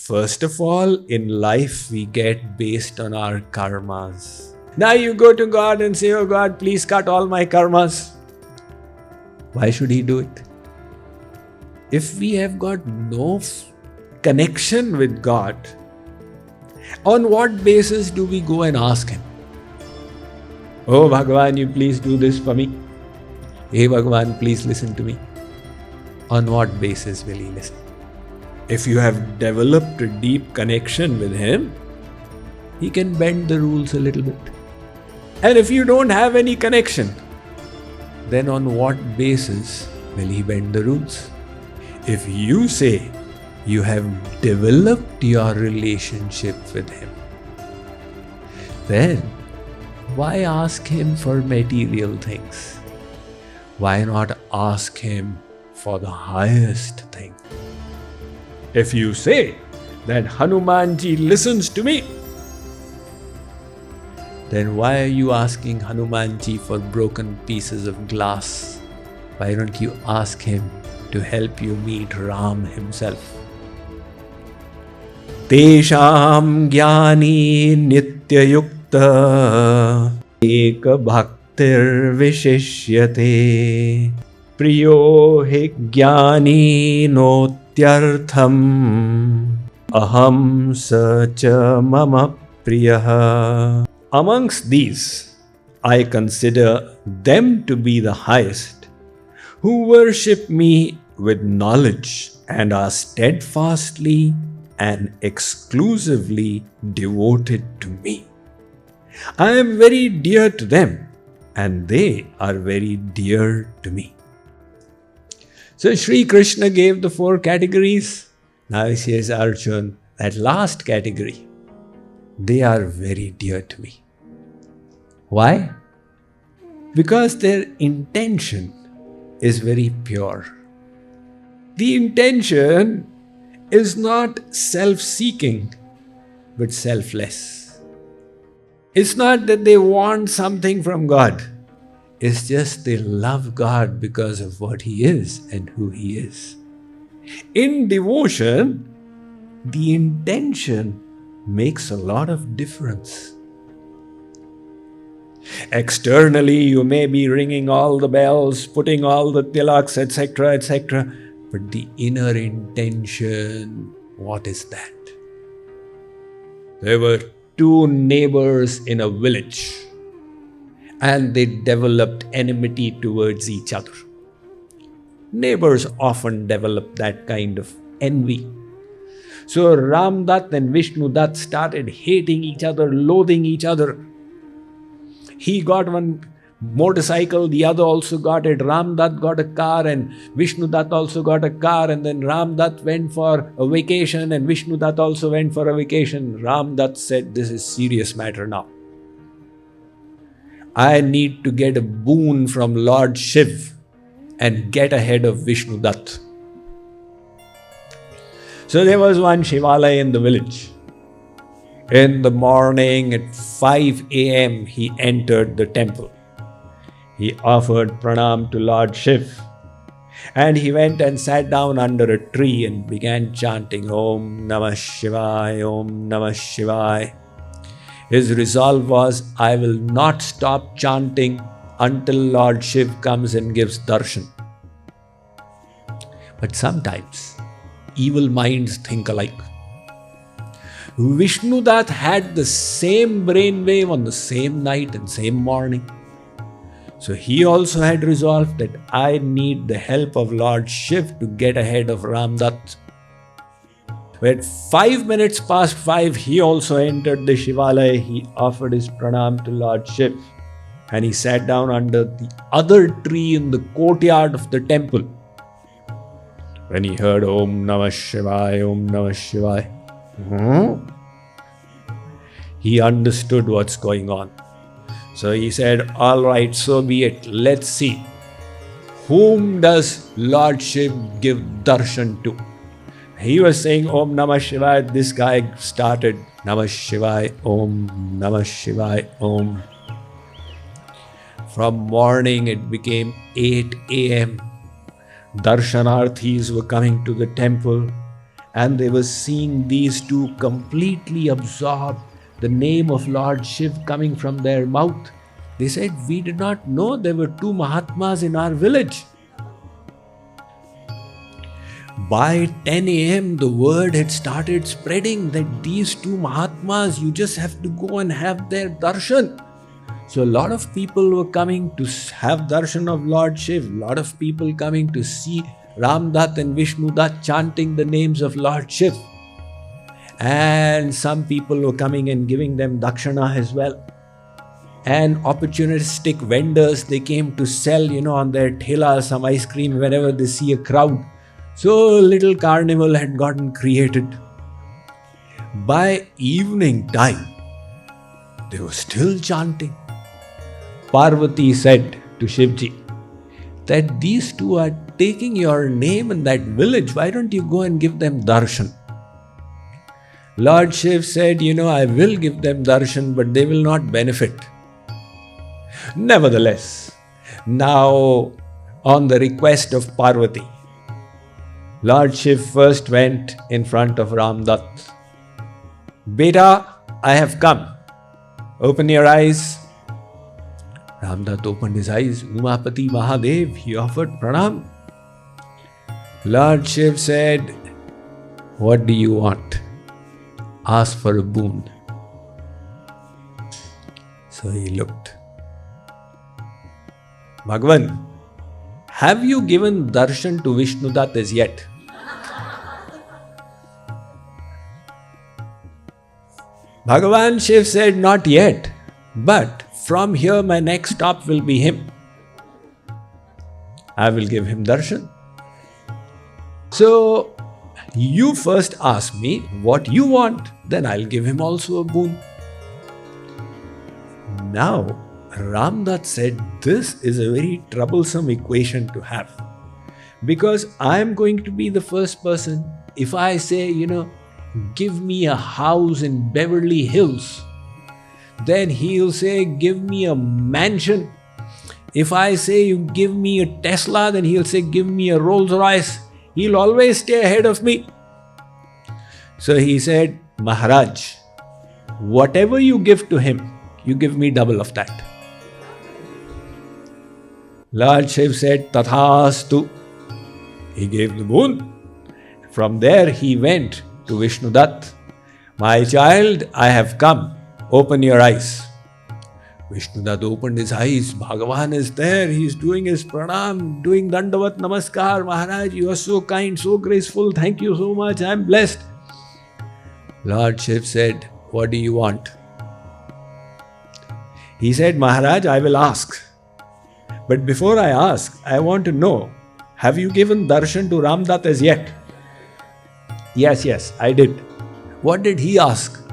First of all, in life we get based on our karmas. Now you go to God and say, "Oh God, please cut all my karmas." Why should He do it? If we have got no connection with God, on what basis do we go and ask Him? "Oh Bhagavan, you please do this for me. Hey Bhagavan, please listen to me." On what basis will He listen? If you have developed a deep connection with Him, He can bend the rules a little bit. And if you don't have any connection, then on what basis will He bend the rules? If you say you have developed your relationship with Him, then why ask Him for material things? Why not ask Him for the highest thing? If you say that Hanumanji listens to me, then why are you asking Hanumanji for broken pieces of glass? Why don't you ask him to help you meet Ram himself? Tesham jnani nityayukta eka bhaktir vishishyate priyo hi jnani notyartham aham sacha mama priyah. Amongst these, I consider them to be the highest, who worship me with knowledge and are steadfastly and exclusively devoted to me. I am very dear to them, and they are very dear to me. So Sri Krishna gave the 4 categories. Now he says, Arjun, that last category, they are very dear to me. Why? Because their intention is very pure. The intention is not self-seeking, but selfless. It's not that they want something from God. It's just they love God because of what He is and who He is. In devotion, the intention makes a lot of difference. Externally, you may be ringing all the bells, putting all the tilaks, etc., etc., but the inner intention, what is that? There were 2 neighbors in a village, and they developed enmity towards each other. Neighbors often develop that kind of envy. So Ram Dutt and Vishnu Dutt started hating each other, loathing each other. He got one motorcycle, the other also got it. Ram Dutt got a car and Vishnu Dutt also got a car, and then Ram Dutt went for a vacation and Vishnu Dutt also went for a vacation. Ram Dutt said, "This is serious matter now. I need to get a boon from Lord Shiv and get ahead of Vishnu Dutt." So there was one Shivalaya in the village. In the morning at 5 a.m. he entered the temple. He offered pranam to Lord Shiv, and he went and sat down under a tree and began chanting Om Namah Shivaya, Om Namah Shivaya. His resolve was, I will not stop chanting until Lord Shiv comes and gives darshan. But sometimes evil minds think alike. Vishnu Dutt had the same brainwave on the same night and same morning. So he also had resolved that I need the help of Lord Shiv to get ahead of Ram Dutt. At 5 minutes past 5, he also entered the Shivalaya. He offered his pranam to Lord Shiv, and he sat down under the other tree in the courtyard of the temple. When he heard Om Namah Shivaya, Om Namah Shivaya, he understood what's going on. So he said, all right, so be it. Let's see. Whom does Lord Shiv give darshan to? He was saying Om Namah Shivaya. This guy started Namah Shivaya, Om Namah Shivaya, Om. From morning it became 8 a.m. Darshanarthis were coming to the temple, and they were seeing these two completely absorb the name of Lord Shiv coming from their mouth. They said, "We did not know there were two Mahatmas in our village." By 10 a.m., the word had started spreading that these two Mahatmas, you just have to go and have their darshan. So a lot of people were coming to have darshan of Lord Shiv. A lot of people coming to see Ramdat and Vishnudat chanting the names of Lord Shiv. And some people were coming and giving them dakshana as well. And opportunistic vendors, they came to sell, on their thela some ice cream whenever they see a crowd. So a little carnival had gotten created. By evening time, they were still chanting. Parvati said to Shivji that these two are taking your name in that village. Why don't you go and give them darshan? Lord Shiv said, I will give them darshan, but they will not benefit. Nevertheless, now on the request of Parvati, Lord Shiv first went in front of Ramdat. "Beta, I have come. Open your eyes." Ramdat opened his eyes. Umapati Mahadev, he offered pranam. Lord Shiv said, "What do you want? Ask for a boon." So he looked. "Bhagavan, have you given darshan to Vishnudat as yet?" Bhagavan Shiv said, "Not yet, but from here my next stop will be him. I will give him darshan. So, you first ask me what you want, then I'll give him also a boon." Now, Ramdat said, this is a very troublesome equation to have. Because I am going to be the first person. If I say, give me a house in Beverly Hills, then he'll say, give me a mansion. If I say, you give me a Tesla, then he'll say, give me a Rolls Royce. He'll always stay ahead of me. So he said, "Maharaj, whatever you give to him, you give me double of that." Lord Shiv said, "Tathastu." He gave the boon. From there he went to Vishnudat. "My child, I have come. Open your eyes." Vishnudat opened his eyes. Bhagavan is there. He is doing his pranam, doing dandavat namaskar. "Maharaj, you are so kind, so graceful. Thank you so much. I am blessed." Lord Shiv said, "What do you want?" He said, "Maharaj, I will ask. But before I ask, I want to know, have you given darshan to Ramdat as yet?" Yes, I did." "What did he ask?"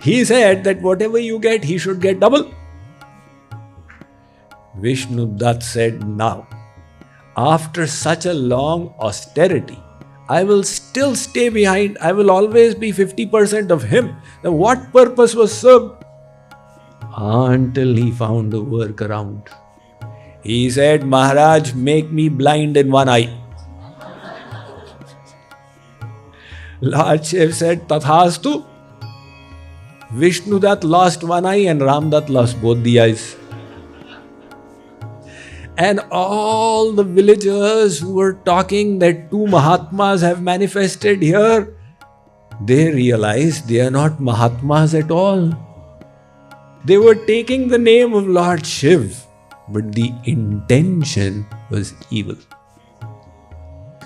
"He said that whatever you get, he should get double." Vishnudat said, "Now, after such a long austerity, I will still stay behind. I will always be 50% of him. Then what purpose was served?" Until he found a workaround. He said, "Maharaj, make me blind in one eye." Lord Shiv said, "Tathastu." Vishnudat lost one eye and Ramdat lost both the eyes. And all the villagers who were talking that two Mahatmas have manifested here, they realized they are not Mahatmas at all. They were taking the name of Lord Shiv, but the intention was evil.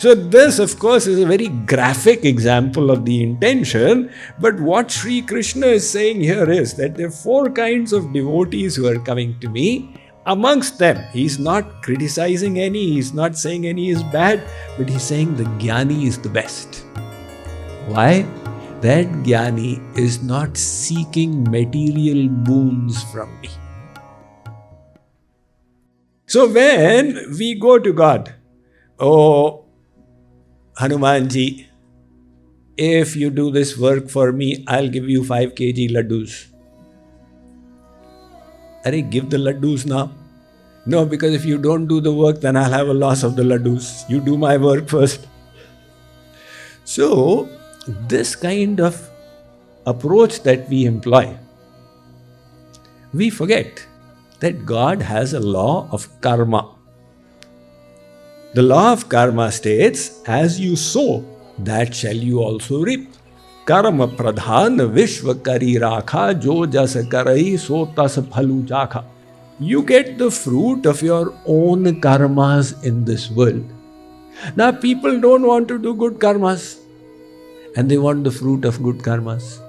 So this, of course, is a very graphic example of the intention. But what Sri Krishna is saying here is that there are four kinds of devotees who are coming to me. Amongst them, he's not criticizing any, he's not saying any is bad, but he's saying the Jnani is the best. Why? That Jnani is not seeking material boons from me. So when we go to God, "Oh, Hanumanji, if you do this work for me, I'll give you 5 kg laddus." Arey, give the laddus now. "No, because if you don't do the work, then I'll have a loss of the laddus. You do my work first." So, this kind of approach that we employ, we forget that God has a law of karma. The law of karma states, as you sow, that shall you also reap. Karma pradhan vishwa kari rakha, jo jas karai so tas phalu jakha. You get the fruit of your own karmas in this world. Now people don't want to do good karmas, and they want the fruit of good karmas.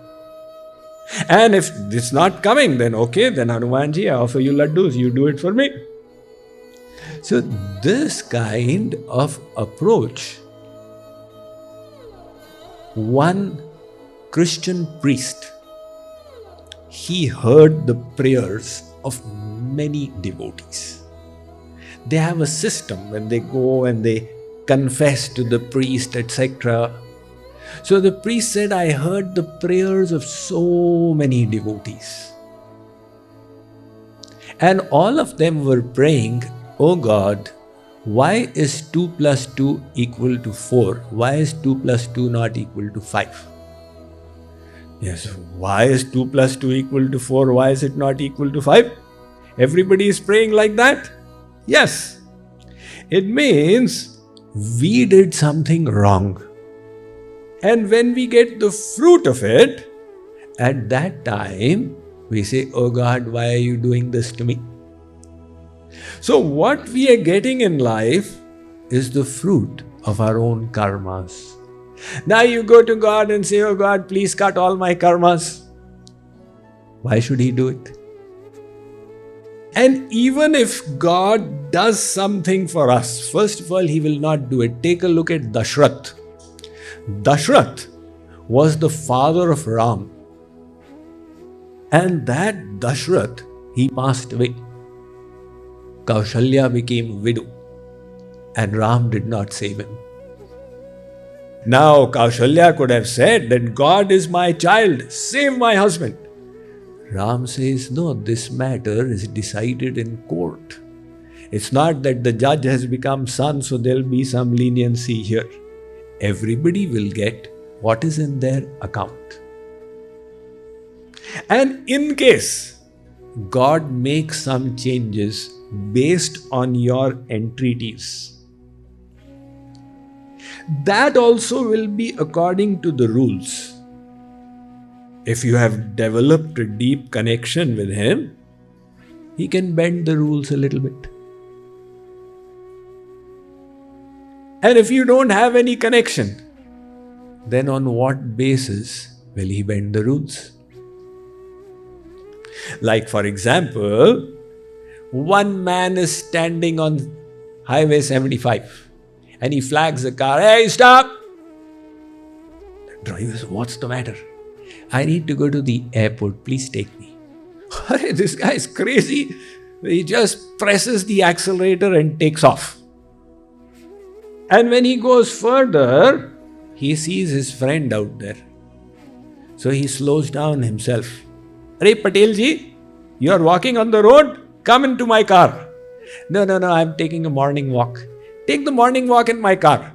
And if it's not coming, then okay, then Hanumanji, I offer you laddus, you do it for me. So this kind of approach, one Christian priest, he heard the prayers of many devotees. They have a system when they go and they confess to the priest, etc. So the priest said, I heard the prayers of so many devotees. And all of them were praying, Oh God, why is 2 plus 2 equal to 4? Why is 2 plus 2 not equal to 5? Yes, why is 2 plus 2 equal to 4? Why is it not equal to 5? Everybody is praying like that? Yes. It means we did something wrong. And when we get the fruit of it, at that time, we say, Oh God, why are you doing this to me? So what we are getting in life is the fruit of our own karmas. Now you go to God and say, Oh God, please cut all my karmas. Why should He do it? And even if God does something for us, first of all, He will not do it. Take a look at Dashrath. Dashrath was the father of Ram. And that Dashrath, he passed away. Kaushalya became widow. And Ram did not save him. Now Kaushalya could have said that God is my child, save my husband. Ram says, no, this matter is decided in court. It's not that the judge has become son, so there'll be some leniency here. Everybody will get what is in their account. And in case God makes some changes based on your entreaties, that also will be according to the rules. If you have developed a deep connection with Him, He can bend the rules a little bit. And if you don't have any connection, then on what basis will He bend the rules? Like for example, one man is standing on Highway 75 and he flags the car, hey, stop! The driver says, what's the matter? I need to go to the airport, please take me. This guy is crazy. He just presses the accelerator and takes off. And when he goes further, he sees his friend out there. So he slows down himself. Hey Patel ji, you are walking on the road? Come into my car. No, I'm taking a morning walk. Take the morning walk in my car.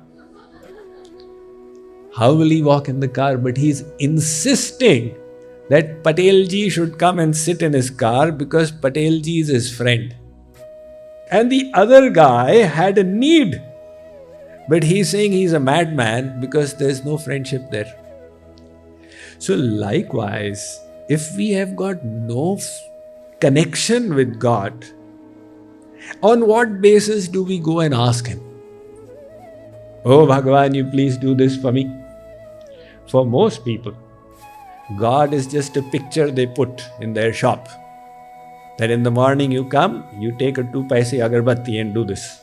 How will he walk in the car? But he's insisting that Patel ji should come and sit in his car because Patel ji is his friend. And the other guy had a need. But he's saying he's a madman because there's no friendship there. So likewise, if we have got no connection with God, on what basis do we go and ask Him? Oh Bhagavan, you please do this for me. For most people, God is just a picture they put in their shop. That in the morning you come, you take a 2 paise agarbatti and do this.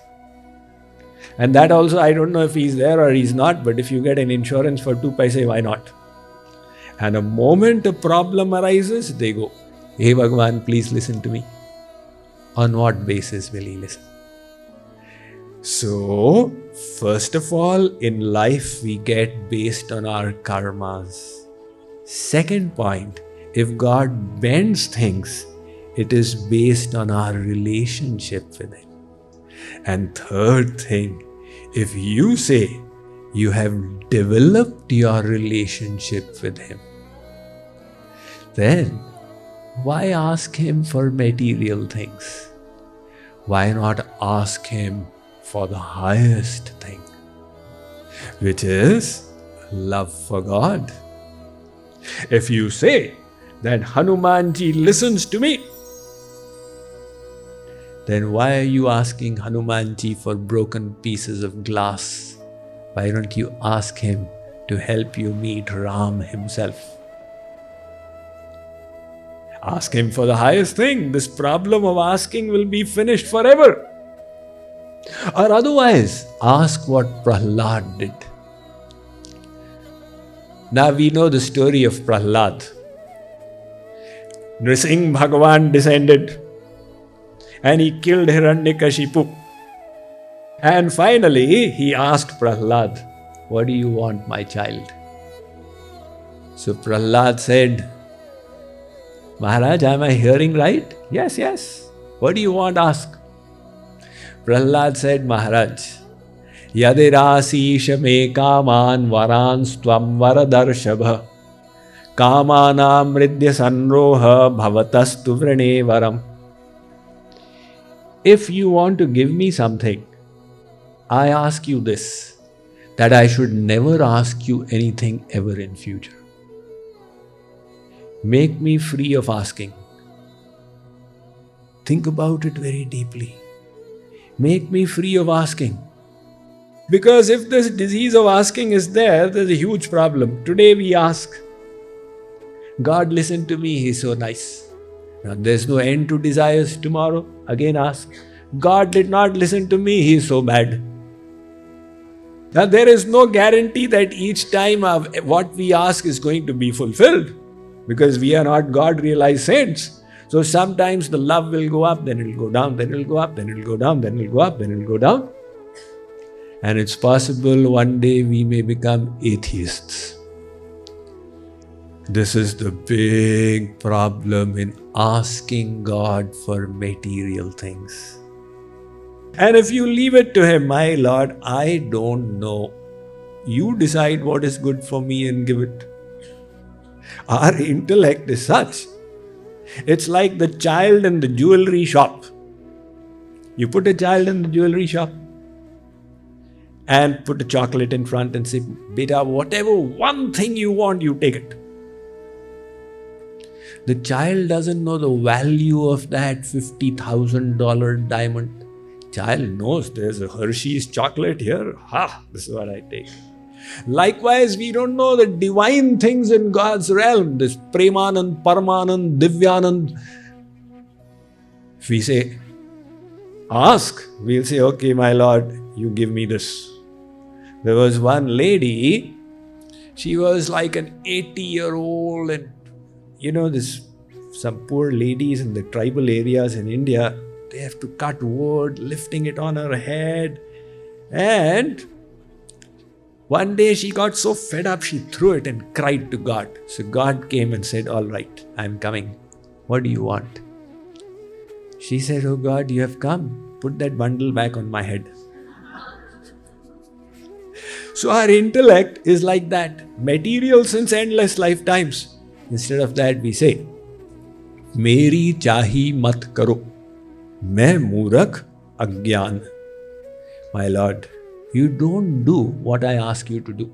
And that also, I don't know if he's there or he's not, but if you get an insurance for 2 paise, why not? And the moment a problem arises, they go, hey Bhagavan, please listen to me. On what basis will He listen? So, first of all, in life we get based on our karmas. Second point, if God bends things, it is based on our relationship with Him. And third thing, if you say You have developed your relationship with him. Then, why ask him for material things? Why not ask him for the highest thing, which is love for God? If you say that Hanumanji listens to me, then why are you asking Hanumanji for broken pieces of glass? Why don't you ask him to help you meet Ram himself? Ask him for the highest thing. This problem of asking will be finished forever. Or otherwise, ask what Prahlad did. Now we know the story of Prahlad. Nrisingh Bhagavan descended and he killed Hiranyakashipu. And finally, he asked Prahlad, "What do you want, my child?" So Prahlad said, "Maharaj, am I hearing right?" Yes, yes. "What do you want? Ask." Prahlad said, "Maharaj, yadirasisha me kaman varan stvam varadarshava kamanam ridya sanroha bhavatastu vrane varam." If you want to give me something, I ask you this, that I should never ask you anything ever in future. Make me free of asking. Think about it very deeply. Make me free of asking. Because if this disease of asking is there, there's a huge problem. Today we ask, God listened to me, He's so nice. Now there's no end to desires. Tomorrow, again ask, God did not listen to me, He's so bad. Now there is no guarantee that each time what we ask is going to be fulfilled, because we are not God-realized saints. So sometimes the love will go up, then it will go down, then it will go up, then it will go down, then it will go up, then it will go down. And it's possible one day we may become atheists. This is the big problem in asking God for material things. And if you leave it to Him, "My Lord, I don't know. You decide what is good for me and give it." Our intellect is such. It's like the child in the jewelry shop. You put a child in the jewelry shop and put a chocolate in front and say, "Beta, whatever one thing you want, you take it." The child doesn't know the value of that $50,000 diamond. Child knows there's a Hershey's chocolate here. This is what I take. Likewise, we don't know the divine things in God's realm, this Premanand, Paramanand, Divyanand. If we say, ask, we'll say, "Okay, my Lord, you give me this." There was one lady, she was like an 80-year-old, and some poor ladies in the tribal areas in India, they have to cut wood, lifting it on her head. And one day she got so fed up, she threw it and cried to God. So God came and said, "All right, I'm coming. What do you want?" She said, "Oh God, you have come. Put that bundle back on my head." So our intellect is like that. Material since endless lifetimes. Instead of that, we say, "Meri chahi mat karo. Main moorakh agyan." My Lord, you don't do what I ask you to do.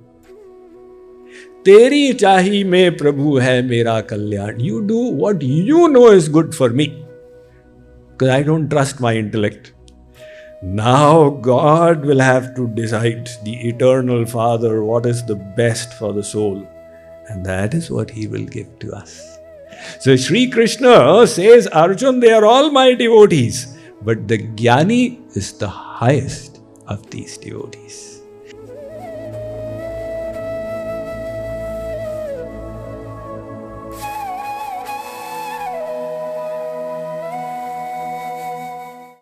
Teri chahi mein Prabhu hai mera kalyan. You do what you know is good for me. Because I don't trust my intellect. Now God will have to decide, the eternal Father, what is the best for the soul. And that is what He will give to us. So Sri Krishna says, "Arjun, they are all my devotees. But the Jnani is the highest of these devotees."